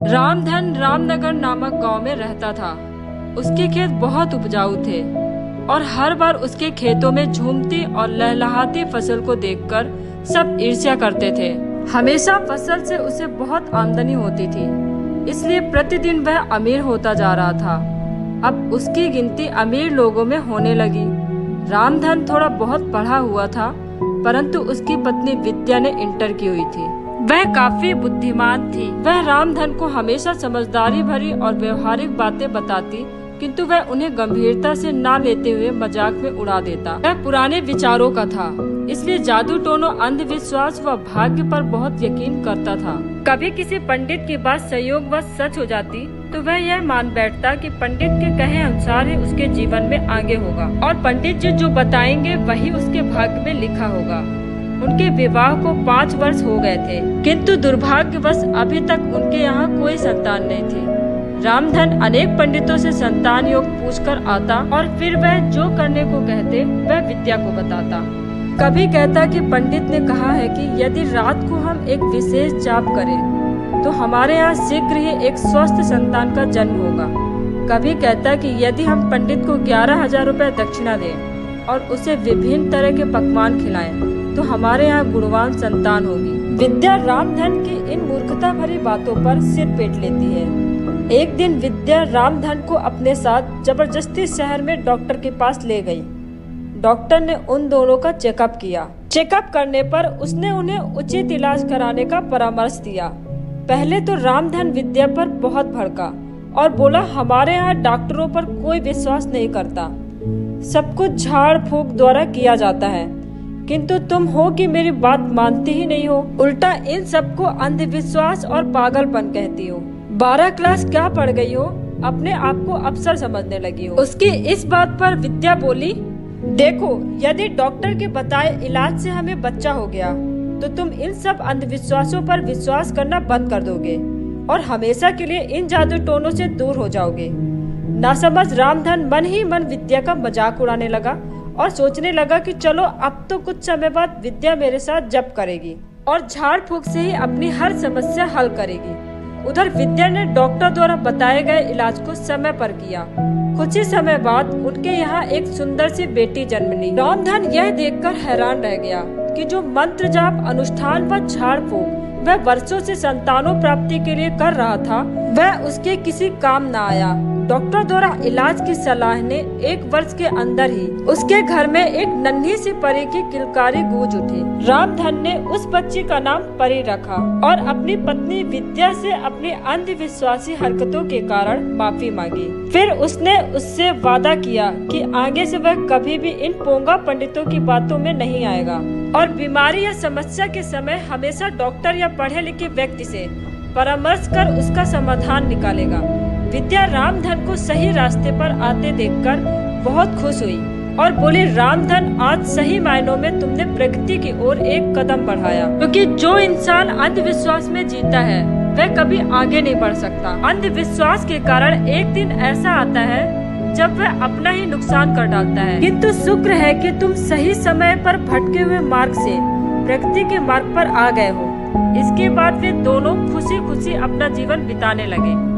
रामधन रामनगर नामक गांव में रहता था। उसके खेत बहुत उपजाऊ थे और हर बार उसके खेतों में झूमती और लहलहाती फसल को देखकर सब ईर्ष्या करते थे। हमेशा फसल से उसे बहुत आमदनी होती थी, इसलिए प्रतिदिन वह अमीर होता जा रहा था। अब उसकी गिनती अमीर लोगों में होने लगी। रामधन थोड़ा बहुत पढ़ा हुआ था, परंतु उसकी पत्नी विद्या ने इंटर की हुई थी। वह काफी बुद्धिमान थी। वह रामधन को हमेशा समझदारी भरी और व्यवहारिक बातें बताती, किंतु वह उन्हें गंभीरता से ना लेते हुए मजाक में उड़ा देता। वह पुराने विचारों का था, इसलिए जादू टोनों, अंधविश्वास व भाग्य पर बहुत यकीन करता था। कभी किसी पंडित की बात संयोगवश सच हो जाती तो वह यह मान बैठता कि पंडित के कहे अनुसार ही उसके जीवन में आगे होगा और पंडित जी जो बताएंगे वही उसके भाग्य में लिखा होगा। उनके विवाह को 5 वर्ष हो गए थे, किंतु दुर्भाग्यवश अभी तक उनके यहाँ कोई संतान नहीं थी। रामधन अनेक पंडितों से संतान योग पूछकर आता और फिर वह जो करने को कहते वह विद्या को बताता। कभी कहता कि पंडित ने कहा है कि यदि रात को हम एक विशेष जाप करें तो हमारे यहाँ शीघ्र ही एक स्वस्थ संतान का जन्म होगा। कभी कहता कि यदि हम पंडित को 11,000 रुपए दक्षिणा दें और उसे विभिन्न तरह के पकवान खिलाएं तो हमारे यहाँ गुणवान संतान होगी। विद्या रामधन की इन मूर्खता भरी बातों पर सिर पेट लेती है। एक दिन विद्या रामधन को अपने साथ जबरदस्ती शहर में डॉक्टर के पास ले गई। डॉक्टर ने उन दोनों का चेकअप किया। चेकअप करने पर उसने उन्हें उचित इलाज कराने का परामर्श दिया। पहले तो रामधन विद्या पर बहुत भड़का और बोला, हमारे यहाँ डॉक्टरों पर कोई विश्वास नहीं करता, सब कुछ झाड़ फूक द्वारा किया जाता है, किंतु तुम हो कि मेरी बात मानती ही नहीं हो, उल्टा इन सबको अंधविश्वास और पागलपन कहती हो। 12 क्लास क्या पढ़ गई हो, अपने आप को अफसर समझने लगी हो। उसकी इस बात पर विद्या बोली, देखो यदि डॉक्टर के बताए इलाज से हमें बच्चा हो गया तो तुम इन सब अंधविश्वासों पर विश्वास करना बंद कर दोगे और हमेशा के लिए इन जादू टोनों से दूर हो जाओगे। नासमझ रामधन मन ही मन विद्या का मजाक उड़ाने लगा और सोचने लगा कि चलो अब तो कुछ समय बाद विद्या मेरे साथ जप करेगी और झाड़ फूक से ही अपनी हर समस्या हल करेगी। उधर विद्या ने डॉक्टर द्वारा बताए गए इलाज को समय पर किया। कुछ ही समय बाद उनके यहाँ एक सुंदर सी बेटी जन्म ली। रामधन यह देखकर हैरान रह गया कि जो मंत्र जाप, अनुष्ठान व झाड़ फूक वह वर्षों से संतानों प्राप्ति के लिए कर रहा था, वह उसके किसी काम न आया। डॉक्टर द्वारा इलाज की सलाह ने 1 वर्ष के अंदर ही उसके घर में एक नन्ही सी परी की किलकारी गूंज उठी। रामधन ने उस बच्ची का नाम परी रखा और अपनी पत्नी विद्या से अपनी अंधविश्वासी हरकतों के कारण माफी मांगी। फिर उसने उससे वादा किया कि आगे से वह कभी भी इन पोंगा पंडितों की बातों में नहीं आएगा और बीमारी या समस्या के समय हमेशा डॉक्टर या पढ़े लिखे व्यक्ति से परामर्श कर उसका समाधान निकालेगा। विद्या रामधन को सही रास्ते पर आते देखकर बहुत खुश हुई और बोली, रामधन आज सही मायनों में तुमने प्रगति की ओर एक कदम बढ़ाया, क्योंकि जो इंसान अंधविश्वास में जीता है वह कभी आगे नहीं बढ़ सकता। अंधविश्वास के कारण एक दिन ऐसा आता है जब वह अपना ही नुकसान कर डालता है, किंतु शुक्र है कि तुम सही समय पर भटके हुए मार्ग से प्रगति के मार्ग पर आ गए हो। इसके बाद वे दोनों खुशी खुशी अपना जीवन बिताने लगे।